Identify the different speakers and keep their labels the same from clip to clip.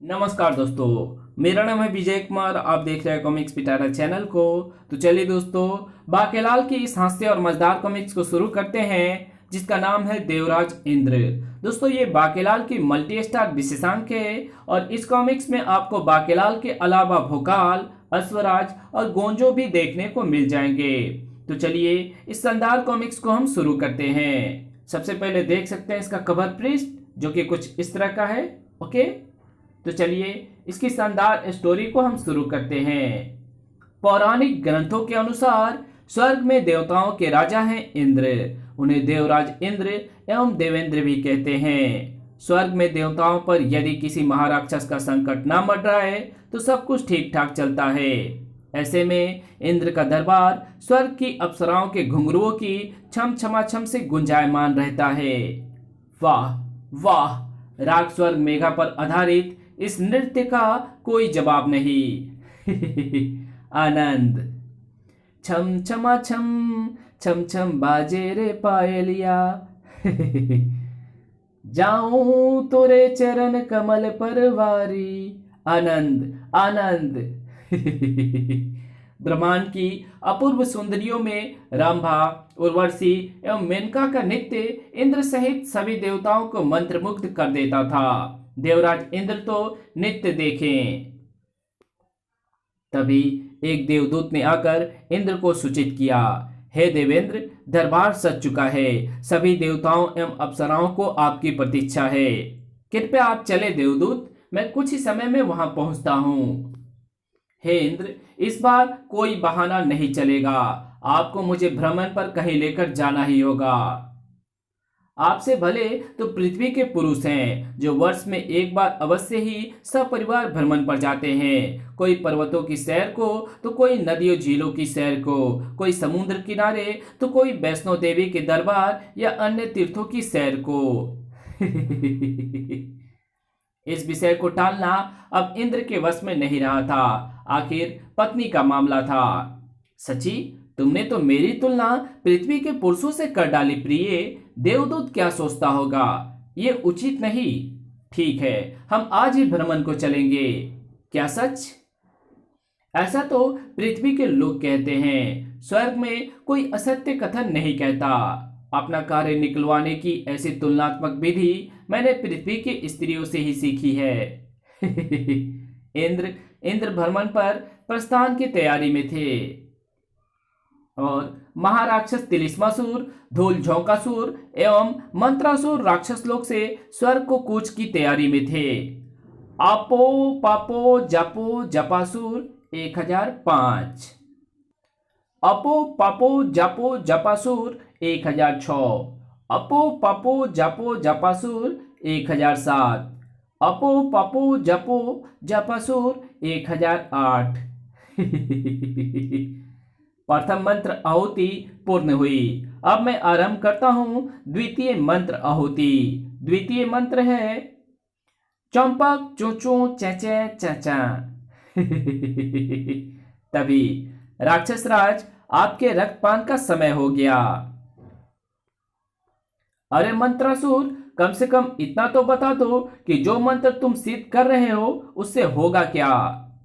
Speaker 1: नमस्कार दोस्तों, मेरा नाम है विजय कुमार। आप देख रहे हैं कॉमिक्स पिटारा चैनल को। तो चलिए दोस्तों, बाकेलाल की इस हास्य और मजेदार कॉमिक्स को शुरू करते हैं, जिसका नाम है देवराज इंद्र। दोस्तों, ये बाकेलाल की मल्टी स्टार विशेषांक है और इस कॉमिक्स में आपको बाकेलाल के अलावा भोकाल, अश्वराज और गोंजो भी देखने को मिल जाएंगे। तो चलिए इस शानदार कॉमिक्स को हम शुरू करते हैं। सबसे पहले देख सकते हैं इसका कवर पृष्ठ, जो कि कुछ इस तरह का है। ओके, तो चलिए इसकी शानदार स्टोरी को हम शुरू करते हैं। पौराणिक ग्रंथों के अनुसार स्वर्ग में देवताओं के राजा हैं इंद्र। उन्हें देवराज इंद्र एवं देवेंद्र भी कहते हैं। स्वर्ग में देवताओं पर यदि किसी महाराक्षस का संकट ना मंडराए तो सब कुछ ठीक ठाक चलता है। ऐसे में इंद्र का दरबार स्वर्ग की अप्सराओं के घुंघरुओं की छम छमाछम से गुंजायमान रहता है। वाह वाह, राग स्वर्ग मेघा पर आधारित इस नृत्य का कोई जवाब नहीं। आनंद। छम छमा छम छम बाजे रे पायलिया। जाऊं तोरे चरण कमल पर वारी। आनंद आनंद। ब्रह्मांड की अपूर्व सुंदरियों में रंभा, उर्वशी एवं मेनका का नृत्य इंद्र सहित सभी देवताओं को मंत्रमुग्ध कर देता था। देवराज इंद्र तो नृत्य देखें। तभी एक देवदूत ने आकर इंद्र को सूचित किया, हे देवेंद्र, दरबार सज चुका है। सभी देवताओं एवं अप्सराओं को आपकी प्रतीक्षा है। कृपया आप चले देवदूत, मैं कुछ ही समय में वहां पहुंचता हूं। हे इंद्र, इस बार कोई बहाना नहीं चलेगा। आपको मुझे भ्रमण पर कहीं लेकर जाना ही होगा। आपसे भले तो पृथ्वी के पुरुष हैं, जो वर्ष में एक बार अवश्य ही सपरिवार भ्रमण पर जाते हैं। कोई पर्वतों की सैर को तो कोई नदियों झीलों की सैर को, कोई समुद्र किनारे तो कोई वैष्णो देवी के दरबार या अन्य तीर्थों की सैर को। इस विषय को टालना अब इंद्र के वश में नहीं रहा था। आखिर पत्नी का मामला था। सची, तुमने तो मेरी तुलना पृथ्वी के पुरुषों से कर डाली प्रिय। देवदूत क्या सोचता होगा, ये उचित नहीं। ठीक है, हम आज ही भ्रमण को चलेंगे। क्या सच? ऐसा तो पृथ्वी के लोग कहते हैं। स्वर्ग में कोई असत्य कथन नहीं कहता। अपना कार्य निकलवाने की ऐसी तुलनात्मक विधि मैंने पृथ्वी की स्त्रियों से ही सीखी है। इंद्र भ्रमण पर प्रस्थान की तैयारी में थे और महाराक्षस तिलिस्मासुर, धूल झोंकासुर एवं मंत्रासुर राक्षस लोग से स्वर्ग को कूच की तैयारी में थे। आपो पापो जपो जपासुर 1005। अपो पापो जपो जपासुर 1006। अपो पापो जपो जपासुर 1007। अपो पापो जपो जपासुर 1008। प्रथम मंत्र आहुति पूर्ण हुई। अब मैं आरंभ करता हूं द्वितीय मंत्र आहुति। द्वितीय मंत्र है चंपक चूचू चैचे चाचा। तभी राक्षस राज, आपके रक्तपान का समय हो गया। अरे मंत्रासुर, कम से कम इतना तो बता दो कि जो मंत्र तुम सिद्ध कर रहे हो उससे होगा क्या।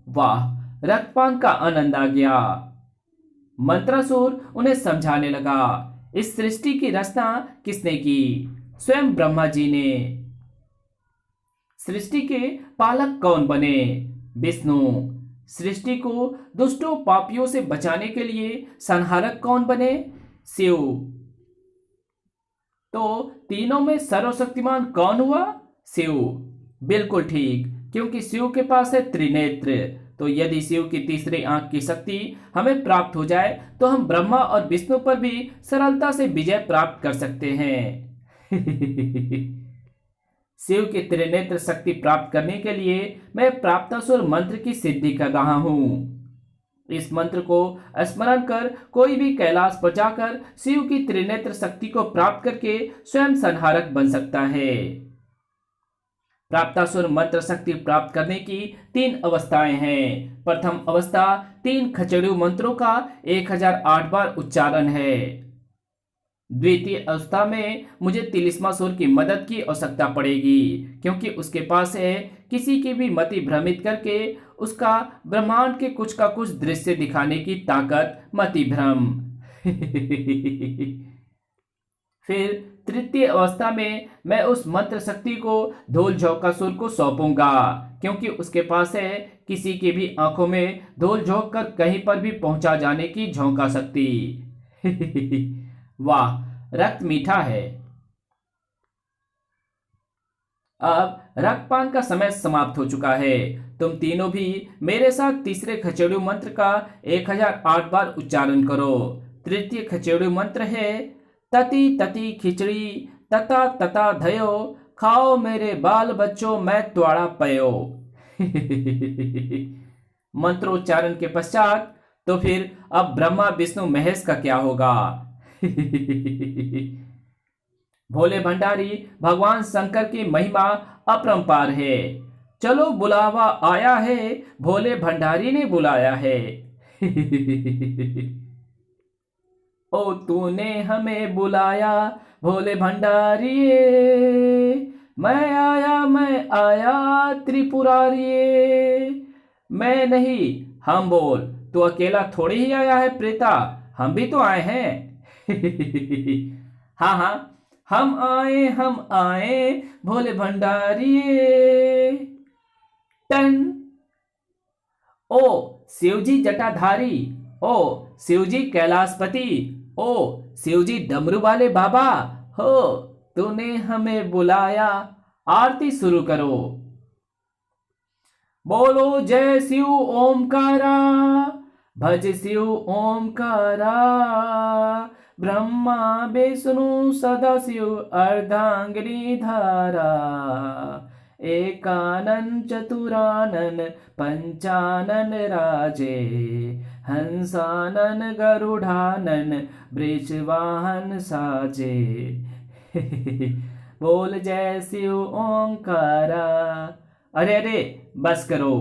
Speaker 1: वाह, रक्तपान का आनंद आ गया। मंत्रासुर उन्हें समझाने लगा, इस सृष्टि की रचना किसने की? स्वयं ब्रह्मा जी ने। सृष्टि के पालक कौन बने? विष्णु। सृष्टि को दुष्टों पापियों से बचाने के लिए संहारक कौन बने? शिव। तो तीनों में सर्वशक्तिमान कौन हुआ? शिव। बिल्कुल ठीक, क्योंकि शिव के पास है त्रिनेत्र। तो यदि शिव की तीसरी आंख की शक्ति हमें प्राप्त हो जाए तो हम ब्रह्मा और विष्णु पर भी सरलता से विजय प्राप्त कर सकते हैं। शिव की त्रिनेत्र शक्ति प्राप्त करने के लिए मैं प्राप्तासुर मंत्र की सिद्धि कर रहा हूं। इस मंत्र को स्मरण कर कोई भी कैलाश पर जाकर शिव की त्रिनेत्र शक्ति को प्राप्त करके स्वयं संहारक बन सकता है। प्राप्तासुर मंत्र शक्ति प्राप्त करने की 3 अवस्थाएं हैं। प्रथम अवस्था 3 खचड़ू मंत्रों का 1008 बार उच्चारण है। द्वितीय अवस्था में मुझे तिलिस्मासुर की मदद की आवश्यकता पड़ेगी, क्योंकि उसके पास है किसी की भी मति भ्रमित करके उसका ब्रह्मांड के कुछ का कुछ दृश्य दिखाने की ताकत मति भ्रम। फिर तृतीय अवस्था में मैं उस मंत्र शक्ति को धूल झोंकासुर को सौंपूंगा, क्योंकि उसके पास है किसी की भी आंखों में धूल झोंक कर कहीं पर भी पहुंचा जाने की झोंका शक्ति। वाह, रक्त मीठा है। अब रक्तपान का समय समाप्त हो चुका है। तुम तीनों भी मेरे साथ तीसरे खचेड़ू मंत्र का 1008 बार उच्चारण करो। तृतीय खचेड़ू मंत्र है तति तति खिचड़ी तता तता धयो, खाओ मेरे बाल बच्चों मैं त्वाड़ा पयो। मंत्रोच्चारण के पश्चात तो फिर अब ब्रह्मा विष्णु महेश का क्या होगा? भोले भंडारी भगवान शंकर की महिमा अपरंपार है। चलो बुलावा आया है, भोले भंडारी ने बुलाया है। ओ तूने हमें बुलाया भोले भंडारी, मैं आया त्रिपुरारी। मैं नहीं, हम बोल, तू अकेला थोड़ी ही आया है प्रेता, हम भी तो आए हैं। हाँ हाँ, हम आए भोले भंडारी। टन। ओ शिवजी जटाधारी, ओ शिवजी कैलाशपति, ओ शिवजी डमरू वाले बाबा हो, तूने हमें बुलाया, आरती शुरू करो। बोलो जय शिव ओमकारा, भज शिव ओमकारा, ब्रह्मा विष्णु सदाशिव अर्धांगिनी धारा, एकानन चतुरानन पंचानन राजे, हंसानन गरुड़ानन वृषवाहन साजे। बोल जय शिव ओंकारा। अरे अरे बस करो।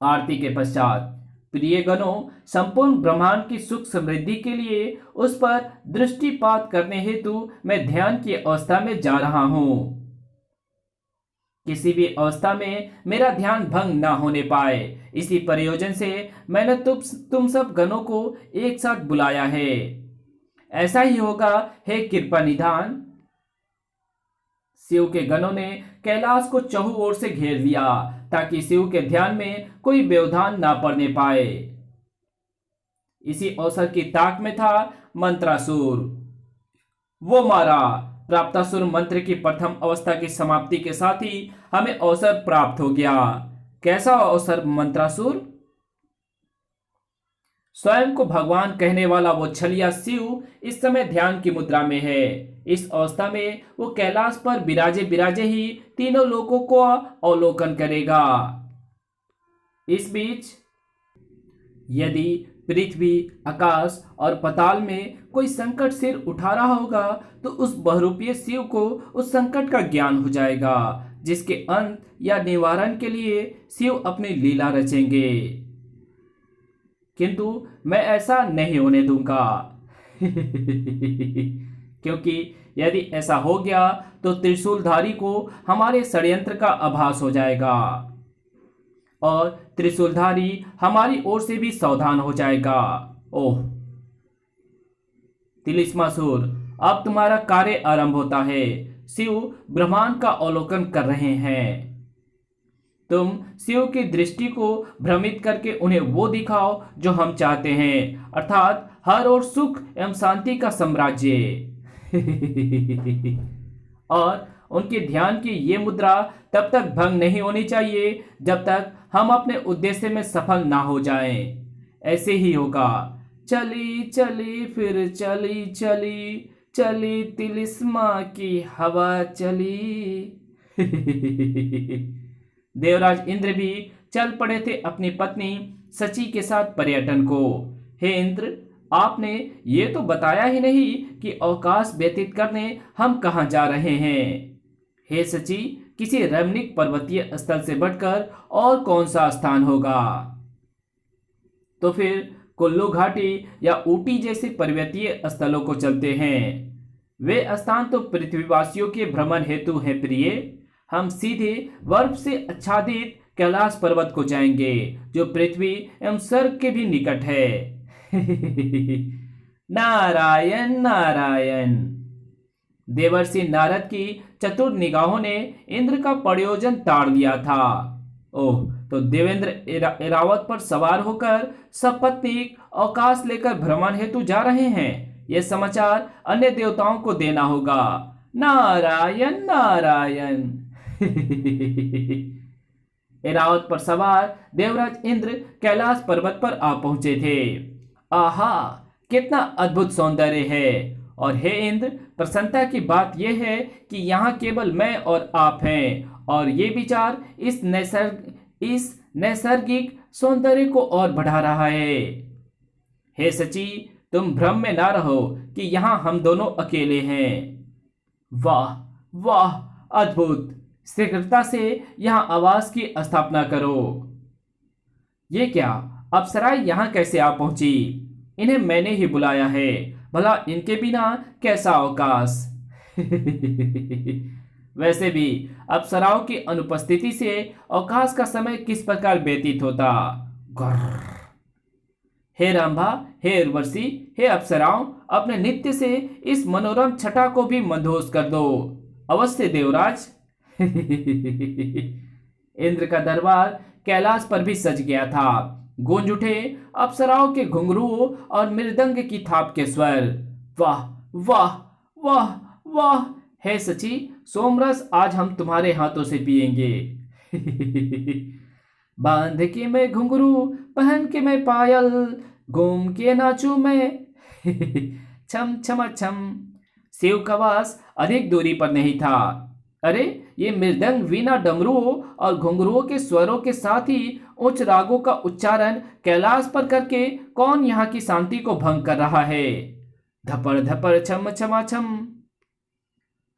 Speaker 1: आरती के पश्चात प्रिय गणों, संपूर्ण ब्रह्मांड की सुख समृद्धि के लिए उस पर दृष्टिपात करने हेतु मैं ध्यान की अवस्था में जा रहा हूं। किसी भी अवस्था में मेरा ध्यान भंग ना होने पाए, इसी प्रयोजन से मैंने तुम सब गणों को एक साथ बुलाया है। ऐसा ही होगा हे कृपा निधान। शिव के गणों ने कैलाश को चहु ओर से घेर लिया ताकि शिव के ध्यान में कोई व्यवधान ना पड़ने पाए। इसी अवसर की ताक में था मंत्रासुर। वो मारा। प्राप्तासुर मंत्र की प्रथम अवस्था की समाप्ति के साथ ही हमें अवसर प्राप्त हो गया। कैसा अवसर मंत्रासुर? स्वयं को भगवान कहने वाला वो छलिया शिव इस समय ध्यान की मुद्रा में है। इस अवस्था में वो कैलाश पर विराजे विराजे ही तीनों लोकों को अवलोकन करेगा। इस बीच यदि पृथ्वी, आकाश और पाताल में कोई संकट सिर उठा रहा होगा तो उस बहुरूपीय शिव को उस संकट का ज्ञान हो जाएगा, जिसके अंत या निवारण के लिए शिव अपनी लीला रचेंगे। किंतु मैं ऐसा नहीं होने दूंगा। क्योंकि यदि ऐसा हो गया तो त्रिशूलधारी को हमारे षड्यंत्र का आभास हो जाएगा और त्रिशूलधारी हमारी ओर से भी सावधान हो जाएगा। ओह तिलिस्मासुर, अब तुम्हारा कार्य आरंभ होता है। शिव ब्रह्मांड का अवलोकन कर रहे हैं। तुम शिव की दृष्टि को भ्रमित करके उन्हें वो दिखाओ जो हम चाहते हैं, अर्थात हर ओर सुख एवं शांति का साम्राज्य। और उनके ध्यान की ये मुद्रा तब तक भंग नहीं होनी चाहिए जब तक हम अपने उद्देश्य में सफल ना हो जाएं। ऐसे ही होगा। चली चली फिर चली चली, चली तिलिस्मा की हवा चली। देवराज इंद्र भी चल पड़े थे अपनी पत्नी सची के साथ पर्यटन को। हे इंद्र, आपने ये तो बताया ही नहीं कि अवकाश व्यतीत करने हम कहाँ जा रहे हैं। हे सची, किसी रमणीक पर्वतीय स्थल से बढ़कर और कौन सा स्थान होगा? तो फिर कुल्लू घाटी या ऊटी जैसे पर्वतीय स्थलों को चलते हैं। वे स्थान तो पृथ्वीवासियों के भ्रमण हेतु हैं प्रिय। हम सीधे बर्फ से आच्छादित कैलाश पर्वत को जाएंगे, जो पृथ्वी एवं स्वर्ग के भी निकट है। नारायण नारायण। देवर्षि नारद की चतुर निगाहों ने इंद्र का प्रयोजन ताड़ दिया था। ओह, तो देवेंद्र ऐरावत पर सवार होकर सपत्नीक अवकाश लेकर भ्रमण हेतु जा रहे हैं। यह समाचार अन्य देवताओं को देना होगा। नारायण नारायण। ऐरावत पर सवार देवराज इंद्र कैलाश पर्वत पर आ पहुंचे थे। आहा, कितना अद्भुत सौंदर्य है। और हे इंद्र, प्रसन्नता की बात यह है कि यहाँ केवल मैं और आप हैं, और ये विचार इस नैसर्गिक सौंदर्य को और बढ़ा रहा है। हे सची, तुम भ्रम में ना रहो कि यहाँ हम दोनों अकेले हैं। वाह वाह, अद्भुत। शीघ्रता से यहाँ आवास की स्थापना करो। ये क्या, अप्सराएं यहाँ कैसे आ पहुंची? इन्हें मैंने ही बुलाया है, भला इनके बिना कैसा अवकाश। वैसे भी अप्सराओं की अनुपस्थिति से अवकाश का समय किस प्रकार व्यतीत होता। हे रंभा, हे उर्वशी, हे अप्सराओं, अपने नृत्य से इस मनोरम छटा को भी मंदोष कर दो। अवश्य देवराज। इंद्र का दरबार कैलाश पर भी सज गया था। गूंज उठे अप्सराओं के घुंघरू और मृदंग की थाप के स्वर। वाह वाह वाह वाह। हे सची, सोमरस आज हम तुम्हारे हाथों से पिएंगे। बांध के मैं घुंघरू, पहन के मैं पायल, घूम के नाचू मैं। छम छम छम। शिव का वास अधिक दूरी पर नहीं था। अरे, ये मृदंग, वीणा, डमरू और घुंघरुओं के स्वरों के साथ ही उच्च रागों का उच्चारण कैलाश पर करके कौन यहाँ की शांति को भंग कर रहा है? धपड़ धपड़ छम छमा छम।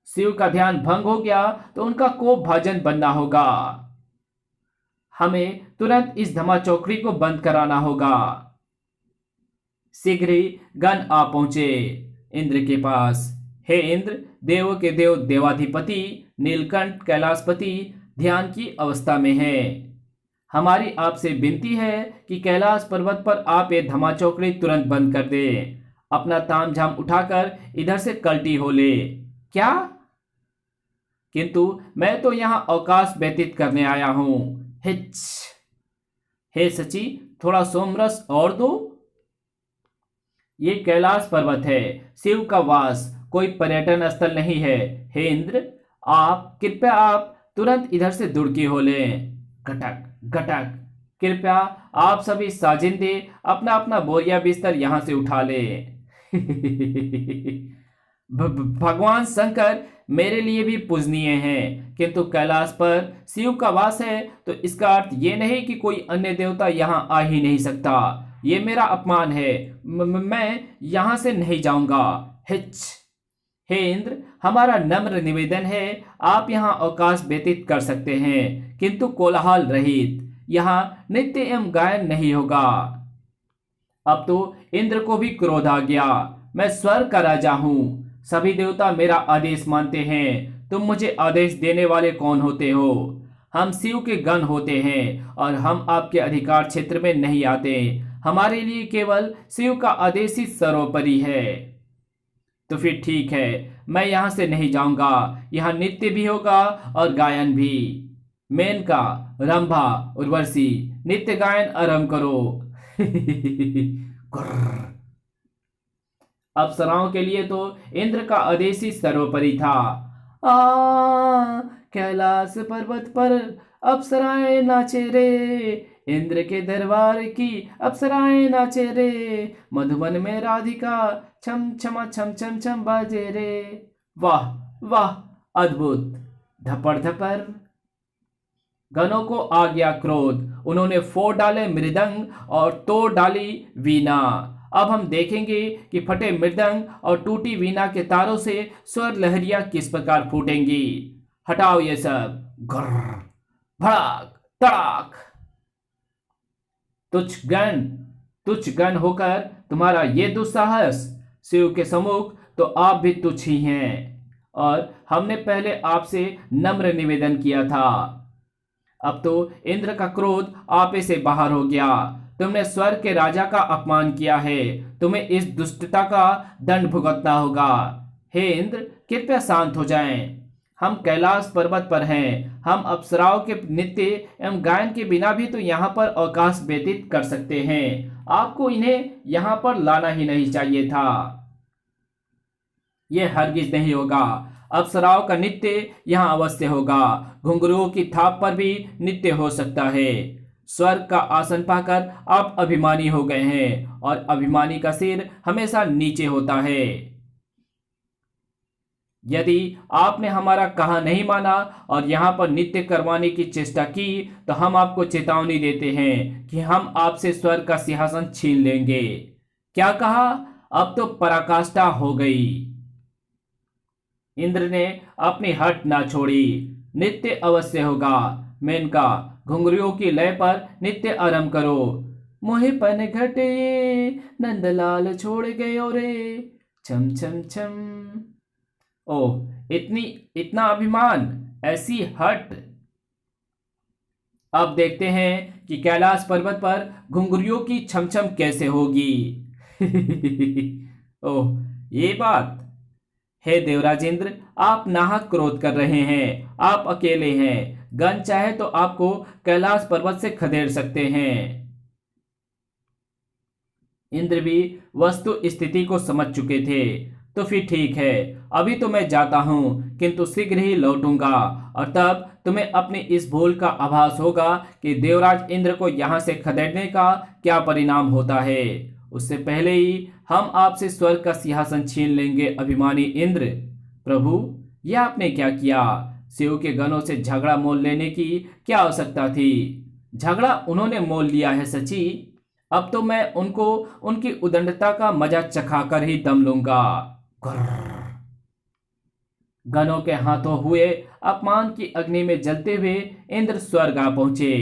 Speaker 1: शिव का ध्यान भंग हो गया तो उनका कोप भाजन बनना होगा। हमें तुरंत इस धमाचौकड़ी को बंद कराना होगा। शीघ्र ही गण आ पहुंचे इंद्र के पास। हे इंद्र, देवों के देव देवाधिपति नीलकंठ कैलाशपति ध्यान की अवस्था में है। हमारी आपसे विनती है कि कैलाश पर्वत पर आप ये धमाचौकड़ी तुरंत बंद कर दे। अपना तामझाम उठाकर इधर से कल्टी हो ले। क्या? किंतु मैं तो यहाँ अवकाश व्यतीत करने आया हूं। हिच। हे सची, थोड़ा सोमरस और दो। ये कैलाश पर्वत है, शिव का वास, कोई पर्यटन स्थल नहीं है। हे इंद्र, आप कृपया आप तुरंत इधर से दुड़की हो लें। घटक घटक। कृपया आप सभी साजिंदे अपना अपना बोरिया बिस्तर यहां से उठा ले। भगवान शंकर मेरे लिए भी पूजनीय हैं, किंतु कैलाश पर शिव का वास है, तो इसका अर्थ ये नहीं कि कोई अन्य देवता यहाँ आ ही नहीं सकता। ये मेरा अपमान है। मैं यहाँ से नहीं जाऊंगा। हिच। हे इंद्र, हमारा नम्र निवेदन है, आप यहाँ अवकाश व्यतीत कर सकते हैं, किंतु कोलाहल रहित। यहाँ नृत्य एवं गायन नहीं होगा। अब तो इंद्र को भी क्रोध आ गया। मैं स्वर्ग का राजा हूँ, सभी देवता मेरा आदेश मानते हैं। तुम मुझे आदेश देने वाले कौन होते हो? हम शिव के गण होते हैं और हम आपके अधिकार क्षेत्र में नहीं आते। हमारे लिए केवल शिव का आदेश ही सर्वोपरि है। तो फिर ठीक है, मैं यहाँ से नहीं जाऊंगा। यहाँ नृत्य भी होगा और गायन भी। मेनका, रंभा, उर्वशी, नित्य गायन आरंभ करो। अप्सराओं के लिए तो इंद्र का आदेश ही सर्वोपरि था। कैलाश पर्वत पर अप्सराएं नाचे रे, इंद्र के दरबार की अप्सराएं नाचे रे, मधुबन में राधिका छम छमा छम छम छम बाजे रे। वाह वाह, अद्भुत। धपड़ धपड़। गणों को आ गया क्रोध। उन्होंने फोड़ डाले मृदंग और तोड़ डाली वीणा। अब हम देखेंगे कि फटे मृदंग और टूटी वीणा के तारों से स्वर लहरियां किस प्रकार फूटेंगी। हटाओ ये सब। घर्र, भड़ाक, तड़ाक। तुच्छ गण होकर तुम्हारा ये दुस्साहस। शिव के सम्मुख तो आप भी तुच्छ ही हैं। और हमने पहले आपसे नम्र निवेदन किया था। अब तो इंद्र का क्रोध आप ही से बाहर हो गया। तुमने स्वर्ग के राजा का अपमान किया है, तुम्हें इस दुष्टता का दंड भुगतना होगा। हे इंद्र, कृपया शांत हो जाएं। हम कैलाश पर्वत पर हैं। हम अप्सराओं के नृत्य एवं गायन के बिना भी तो यहाँ पर अवकाश व्यतीत कर सकते हैं। आपको इन्हें यहाँ पर लाना ही नहीं चाहिए था। यह हरगिज नहीं होगा। अप्सराओं का नृत्य यहाँ अवश्य होगा। घुंघरुओं की थाप पर भी नृत्य हो सकता है। स्वर्ग का आसन पाकर आप अभिमानी हो गए हैं और अभिमानी का सिर हमेशा नीचे होता है। यदि आपने हमारा कहा नहीं माना और यहाँ पर नृत्य करवाने की चेष्टा की तो हम आपको चेतावनी देते हैं कि हम आपसे स्वर्ग का सिंहासन छीन लेंगे। क्या कहा? अब तो पराकाष्ठा हो गई। इंद्र ने अपनी हट ना छोड़ी। नृत्य अवश्य होगा। मेनका, घुंघरुओं की लय पर नृत्य आरंभ करो। मोहे पन घटे नंदलाल छोड़ गयो रे, छम छम छम। ओह, इतना अभिमान, ऐसी हट। अब देखते हैं कि कैलाश पर्वत पर घुंघरुओं की छमछम कैसे होगी। ओह, ये बात। हे देवराज इंद्र, आप नाहक क्रोध कर रहे हैं। आप अकेले हैं। गण चाहे तो आपको कैलाश पर्वत से खदेड़ सकते हैं। इंद्र भी वस्तु स्थिति को समझ चुके थे। तो फिर ठीक है, अभी तो मैं जाता हूं, किंतु शीघ्र ही लौटूंगा और तब तुम्हें अपनी इस भूल का आभास होगा कि देवराज इंद्र को यहां से खदेड़ने का क्या परिणाम होता है। उससे पहले ही हम आपसे स्वर्ग का सिंहासन छीन लेंगे। अभिमानी इंद्र। प्रभु, यह आपने क्या किया? शिव के गणों से झगड़ा मोल लेने की क्या आवश्यकता थी? झगड़ा उन्होंने मोल लिया है सची। अब तो मैं उनको उनकी उदंडता का मजा चखाकर ही दम लूंगा। गणों के हाथों हुए अपमान की अग्नि में जलते हुए इंद्र स्वर्ग आ पहुंचे।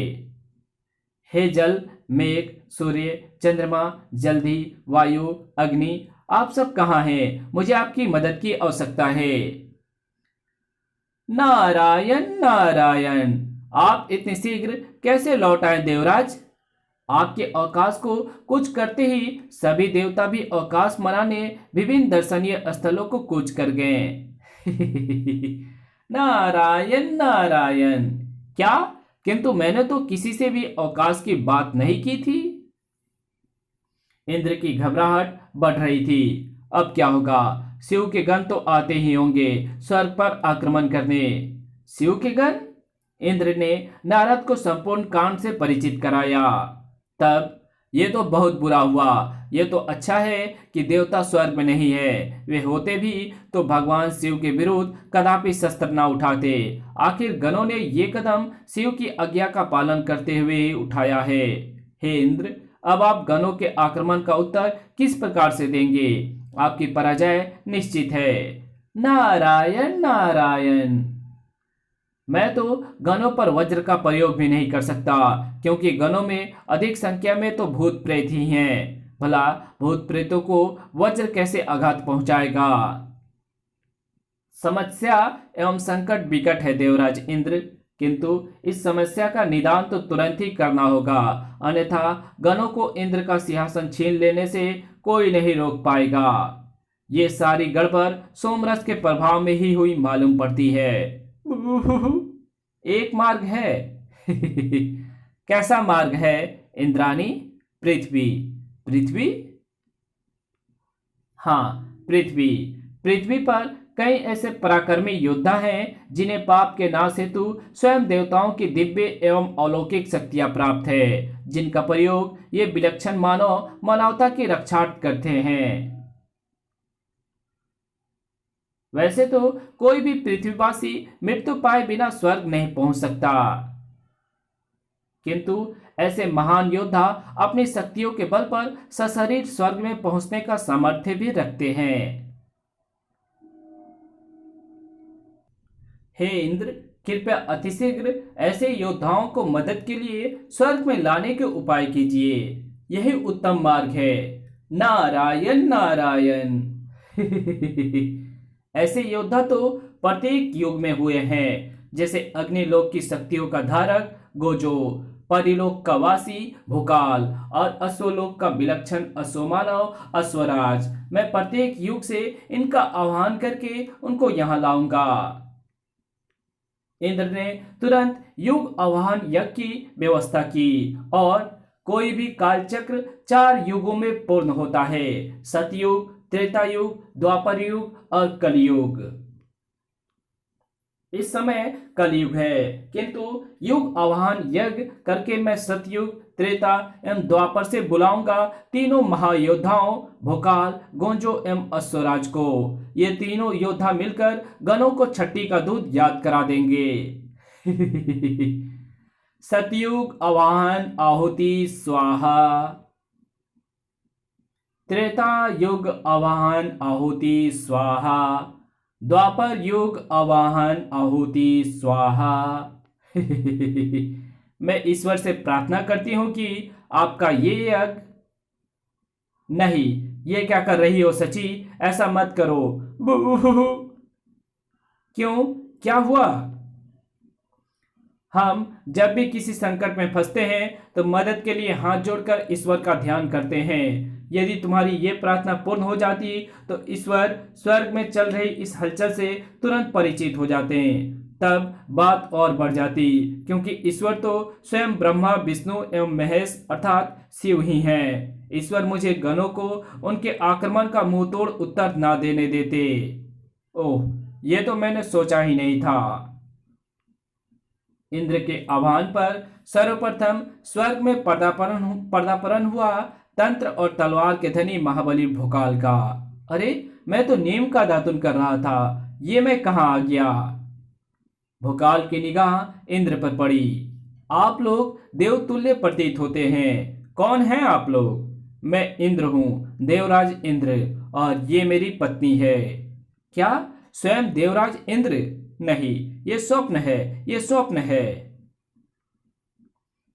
Speaker 1: हे जल, मेघ, सूर्य, चंद्रमा, जल्दी, वायु, अग्नि, आप सब कहाँ हैं? मुझे आपकी मदद की आवश्यकता है। नारायण नारायण, आप इतने शीघ्र कैसे लौट आए देवराज? आपके अवकाश को कुछ करते ही सभी देवता भी अवकाश मनाने विभिन्न दर्शनीय स्थलों को कूच कर गए। नारायण नारायण। क्या? किंतु मैंने तो किसी से भी अवकाश की बात नहीं की थी। इंद्र की घबराहट बढ़ रही थी। अब क्या होगा? शिव के गण तो आते ही होंगे स्वर्ग पर आक्रमण करने। शिव के गण? इंद्र ने नारद को संपूर्ण कांड से परिचित कराया। तब ये तो बहुत बुरा हुआ। ये तो अच्छा है कि देवता स्वर्ग में नहीं है। वे होते भी तो भगवान शिव के विरुद्ध कदापि शस्त्र न उठाते। आखिर गणों ने ये कदम शिव की आज्ञा का पालन करते हुए ही उठाया है। हे इंद्र, अब आप गणों के आक्रमण का उत्तर किस प्रकार से देंगे? आपकी पराजय निश्चित है। नारायण नारायण। मैं तो गणों पर वज्र का प्रयोग भी नहीं कर सकता, क्योंकि गणों में अधिक संख्या में तो भूत प्रेत ही हैं। भला भूत प्रेतों को वज्र कैसे आघात पहुंचाएगा? समस्या एवं संकट विकट है देवराज इंद्र, किंतु इस समस्या का निदान तो तुरंत ही करना होगा, अन्यथा गणों को इंद्र का सिंहासन छीन लेने से कोई नहीं रोक पाएगा। ये सारी गड़बड़ सोमरस के प्रभाव में ही हुई मालूम पड़ती है। एक मार्ग है। कैसा मार्ग है इंद्राणी? पृथ्वी। पृथ्वी? हाँ, पृथ्वी। पृथ्वी पर कई ऐसे पराक्रमी योद्धा हैं जिन्हें पाप के नाश हेतु स्वयं देवताओं की दिव्य एवं अलौकिक शक्तियां प्राप्त है, जिनका प्रयोग ये विलक्षण मानव मानवता की रक्षार्थ करते हैं। वैसे तो कोई भी पृथ्वीवासी मृत्यु पाए बिना स्वर्ग नहीं पहुंच सकता, किंतु ऐसे महान योद्धा अपनी शक्तियों के बल पर सशरीर स्वर्ग में पहुंचने का सामर्थ्य भी रखते हैं। हे इंद्र, कृपया अतिशीघ्र ऐसे योद्धाओं को मदद के लिए स्वर्ग में लाने के उपाय कीजिए। यही उत्तम मार्ग है। नारायण नारायण। ऐसे योद्धा तो प्रत्येक युग में हुए हैं, जैसे अग्निलोक की शक्तियों का धारक गोजो, परिलोक का वासी भोकाल और अश्वलोक का विलक्षण अश्वमानव अश्वराज। मैं प्रत्येक युग से इनका आह्वान करके उनको यहां लाऊंगा। इंद्र ने तुरंत युग आह्वान यज्ञ की व्यवस्था की और कोई भी कालचक्र 4 युगों में पूर्ण होता है, सतयुग, त्रेता युग, द्वापर युग और कलयुग। इस समय कलयुग है, किंतु युग आह्वान यज्ञ करके मैं सतयुग, त्रेता एवं द्वापर से बुलाऊंगा तीनों महायोद्धाओं भोकाल, गोंजो एवं अश्वराज को। ये तीनों योद्धा मिलकर गणों को छठी का दूध याद करा देंगे। सतयुग आवाहन आहुति स्वाहा, त्रेता युग आवाहन आहुति स्वाहा, द्वापर युग आवाहन आहुति स्वाहा। मैं ईश्वर से प्रार्थना करती हूं कि आपका ये यज्ञ। नहीं, ये क्या कर रही हो सची, ऐसा मत करो। क्यों, क्या हुआ? हम जब भी किसी संकट में फंसते हैं तो मदद के लिए हाथ जोड़कर ईश्वर का ध्यान करते हैं। यदि तुम्हारी ये प्रार्थना पूर्ण हो जाती तो ईश्वर स्वर्ग में चल रही इस हलचल से तुरंत परिचित हो जाते हैं। तब बात और बढ़ जाती, क्योंकि ईश्वर तो स्वयं ब्रह्मा, विष्णु एवं महेश अर्थात शिव ही हैं। ईश्वर मुझे गणों को उनके आक्रमण का मुंहतोड़ उत्तर ना देने देते। ओह, ये तो मैंने सोचा ही नहीं था। इंद्र के आह्वान पर सर्वप्रथम स्वर्ग में पर्दापरण हुआ तंत्र और तलवार के धनी महाबली भोकाल का। अरे, मैं तो नीम का दातुन कर रहा था, ये मैं कहाँ आ गया? भोकाल की निगाह इंद्र पर पड़ी। आप लोग देवतुल्य प्रतीत होते हैं। कौन हैं आप लोग? मैं इंद्र हूँ, देवराज इंद्र, और ये मेरी पत्नी है। क्या स्वयं देवराज इंद्र? नहीं, ये स्वप्न है, ये स्वप्न है।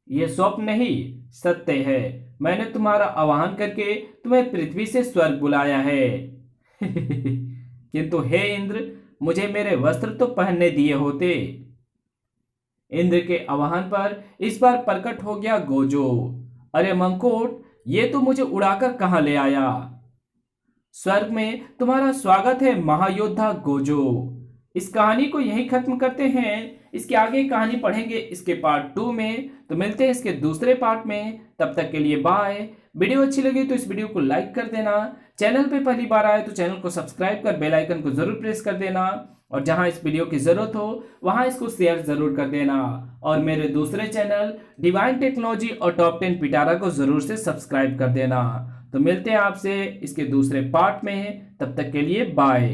Speaker 1: ये स्वप्न नहीं, सत्य है। मैंने तुम्हारा आह्वान करके तुम्हें पृथ्वी से स्वर्ग बुलाया है। किंतु हे इंद्र, मुझे मेरे वस्त्र तो पहनने दिए होते। इंद्र के आह्वान पर इस बार प्रकट हो गया गोजो। अरे मंकोट, ये तो मुझे उड़ाकर कहां ले आया? स्वर्ग में तुम्हारा स्वागत है महायोद्धा गोजो। इस कहानी को यहीं खत्म करते हैं। इसके आगे कहानी पढ़ेंगे इसके पार्ट 2 में। तो मिलते हैं इसके दूसरे पार्ट में। तब तक के लिए बाय। वीडियो अच्छी लगी तो इस वीडियो को लाइक कर देना। चैनल पे पहली बार आए तो चैनल को सब्सक्राइब कर बेल आइकन को जरूर प्रेस कर देना, और जहां इस वीडियो की जरूरत हो वहां इसको शेयर जरूर कर देना। और मेरे दूसरे चैनल डिवाइन टेक्नोलॉजी और टॉप 10 पिटारा को जरूर से सब्सक्राइब कर देना। तो मिलते हैं आपसे इसके दूसरे पार्ट में। तब तक के लिए बाय।